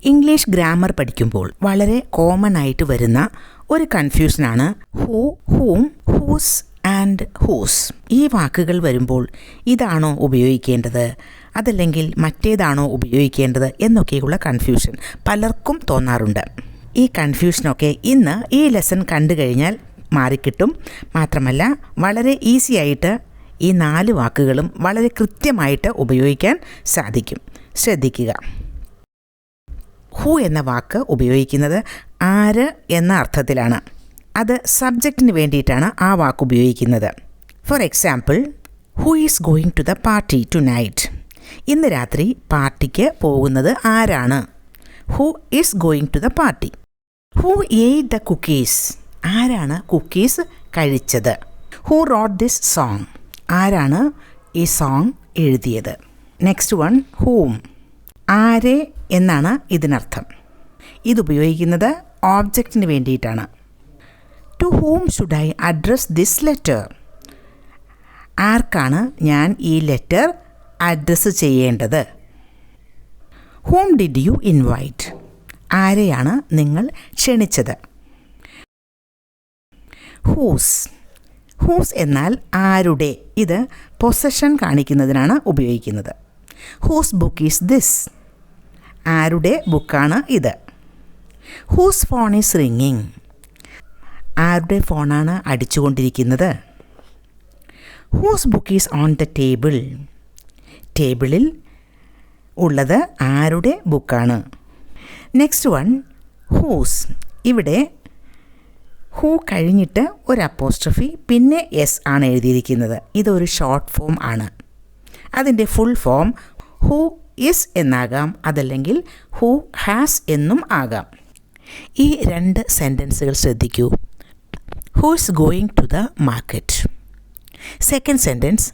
English grammar പഠിക്കുമ്പോൾ വളരെ common ആയിട്ട് വരുന്ന ഒരു കൺഫ്യൂഷനാണ് ഹൂ, ഹൂം, ഹൂസ് ആൻഡ് ഹൂസ്. ഈ വാക്കുകൾ വരുമ്പോൾ ഇതാണോ ഉപയോഗിക്കേണ്ടത് അതല്ലെങ്കിൽ മറ്റേതാണോ ഉപയോഗിക്കേണ്ടത് എന്നൊക്കെയുള്ള കൺഫ്യൂഷൻ പലർക്കും തോന്നാറുണ്ട്. ഈ കൺഫ്യൂഷനൊക്കെ ഇന്ന് ഈ ലെസൺ കണ്ടു കഴിഞ്ഞാൽ മാറിക്കിട്ടും. മാത്രമല്ല വളരെ ഈസി ആയിട്ട് ഈ 4 വാക്കുകളും വളരെ കൃത്യമായിട്ട് ഉപയോഗിക്കാൻ സാധിക്കും. ശ്രദ്ധിക്കുക. ഹൂ എന്ന വാക്ക് ഉപയോഗിക്കുന്നത് ആര് എന്ന അർത്ഥത്തിലാണ്. അത് സബ്ജക്റ്റിന് വേണ്ടിയിട്ടാണ് ആ വാക്ക് ഉപയോഗിക്കുന്നത്. For example, who is going to the party tonight. ഇന്ന് രാത്രി പാർട്ടിക്ക് പോകുന്നത് ആരാണ്? Who is going to the party. Who ate the cookies. ആരാണ് കുക്കീസ് കഴിച്ചത്? Who wrote this song. ആരാണ് ഈ സോങ് എഴുതിയത്? Next one, whom. ആരെ എന്നാണ് ഇതിനർത്ഥം. ഇതുപയോഗിക്കുന്നത് ഓബ്ജക്റ്റിന് വേണ്ടിയിട്ടാണ്. To whom should I address this letter. ആർക്കാണ് ഞാൻ ഈ ലെറ്റർ അഡ്രസ്സ് ചെയ്യേണ്ടത്? Whom did you invite. ആരെയാണ് നിങ്ങൾ ക്ഷണിച്ചത്? ഹൂസ്. ഹൂസ് എന്നാൽ ആരുടെ. ഇത് പൊസഷൻ കാണിക്കുന്നതിനാണ് ഉപയോഗിക്കുന്നത്. Whose book is this. ആരുടെ ബുക്കാണ് ഇത്? ഹൂസ് ഫോൺ ഈസ് റിങ്ങിങ്. ആരുടെ ഫോണാണ് അടിച്ചുകൊണ്ടിരിക്കുന്നത്? Whose book is on the table. ടേബിളിൽ ഉള്ളത് ആരുടെ ബുക്കാണ്? Next one, whose. ഇവിടെ ഹൂ കഴിഞ്ഞിട്ട് ഒരു അപ്പോസ്ട്രഫി പിന്നെ എസ് ആണ് എഴുതിയിരിക്കുന്നത്. ഇതൊരു ഷോർട്ട് ഫോം ആണ്. അതിൻ്റെ ഫുൾ ഫോം ഹൂ ഈസ് എന്നാകാം, അതല്ലെങ്കിൽ ഹൂ ഹാസ് എന്നും ആകാം. ഈ 2 സെൻറ്റൻസുകൾ ശ്രദ്ധിക്കൂ. Who is going to the market. Second sentence,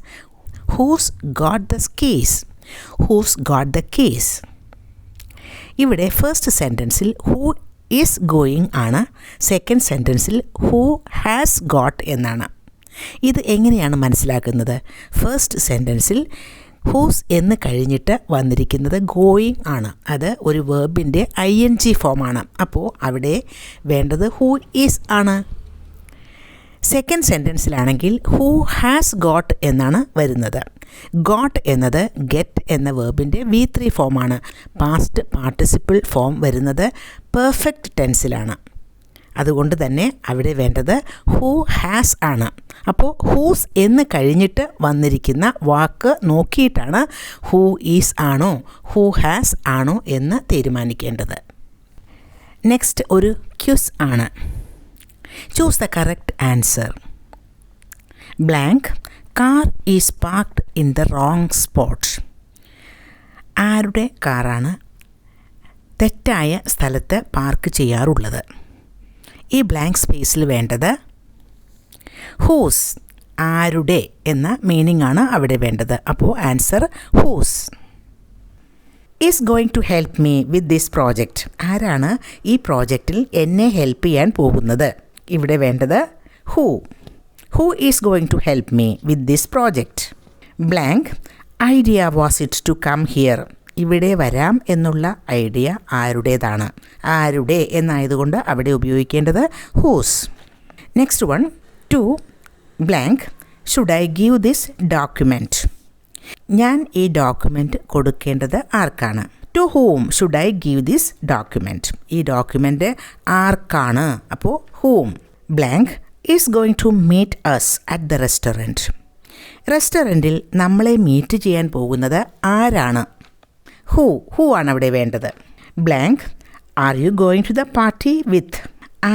who's got the keys. Who's got the keys. ഇവിടെ ഫസ്റ്റ് സെൻറ്റൻസിൽ ഹൂ ഈസ് ഗോയിങ് ആണ്. സെക്കൻഡ് സെൻറ്റൻസിൽ ഹൂ ഹാസ് ഗോട്ട് എന്നാണ്. ഇത് എങ്ങനെയാണ് മനസ്സിലാക്കുന്നത്? ഫസ്റ്റ് സെൻറ്റൻസിൽ ഹൂസ് എന്ന് കഴിഞ്ഞിട്ട് വന്നിരിക്കുന്നത് ഗോയിങ് ആണ്. അത് ഒരു വേർബിൻ്റെ ING ഫോമാണ്. അപ്പോൾ അവിടെ വേണ്ടത് ഹൂ ഈസ് ആണ്. സെക്കൻഡ് സെൻറ്റൻസിലാണെങ്കിൽ ഹൂ ഹാസ് ഗോട്ട് എന്നാണ് വരുന്നത്. ഗോട്ട് എന്നത് ഗെറ്റ് എന്ന വേർബിൻ്റെ V3 ഫോമാണ്. പാസ്റ്റ് പാർട്ടിസിപ്പിൾ ഫോം വരുന്നത് പെർഫെക്റ്റ് ടെൻസിലാണ്. അതുകൊണ്ട് തന്നെ അവിടെ വേണ്ടത് ഹൂ ഹാസ് ആണ്. അപ്പോൾ ഹൂസ് എന്ന് കഴിഞ്ഞിട്ട് വന്നിരിക്കുന്ന വാക്ക് നോക്കിയിട്ടാണ് ഹൂ ഈസ് ആണോ ഹൂ ഹാസ് ആണോ എന്ന് തീരുമാനിക്കേണ്ടത്. നെക്സ്റ്റ് ഒരു ക്യൂസ് ആണ്. Choose the correct answer. Blank car is parked in the wrong spot. ആരുടെ കാറാണ് തെറ്റായ സ്ഥലത്ത് പാർക്ക് ചെയ്യാറുള്ളത്? ഈ ബ്ലാങ്ക് സ്പേസിൽ വേണ്ടത് ഹൂസ്. ആരുടെ എന്ന മീനിങ് ആണ് അവിടെ വേണ്ടത്. അപ്പോൾ answer whose. Is going to help me with this project. ആരാണ് ഈ പ്രോജക്റ്റിൽ എന്നെ ഹെൽപ്പ് ചെയ്യാൻ പോകുന്നത്? ഇവിടെ വേണ്ടത് who. Who is going to help me with this project. Blank idea was it to come here. ഇവിടെ വരാം എന്നുള്ള ഐഡിയ ആരുടേതാണ്? ആരുടെ എന്നായതുകൊണ്ട് അവിടെ ഉപയോഗിക്കേണ്ടത് whose. Next one, to blank should I give this document. ഞാൻ ഈ ഡോക്യുമെൻറ്റ് കൊടുക്കേണ്ടത് ആർക്കാണ്? To whom should I give this document. ഈ ഡോക്യുമെൻറ്റ് ആർക്കാണ്? അപ്പോൾ whom. Blank is going to meet us at the restaurant. റെസ്റ്റോറൻറ്റിൽ നമ്മളെ മീറ്റ് ചെയ്യാൻ പോകുന്നത് ആരാണ്? ഹൂ ആണ് അവിടെ വേണ്ടത്. Blank are you going to the party with.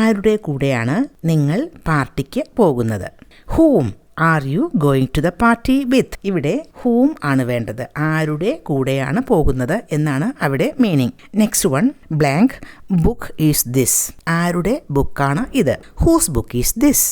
ആരുടെ കൂടെയാണ് നിങ്ങൾ പാർട്ടിക്ക് പോകുന്നത്? Whom are you going to the party with. ഇവിടെ ഹൂം ആണ് വേണ്ടത്. ആരുടെ കൂടെയാണ് പോകുന്നത് എന്നാണ് അവിടെ meaning. Next one, blank book is this. ആരുടെ ബുക്കാണ് ഇത്? Whose book is this.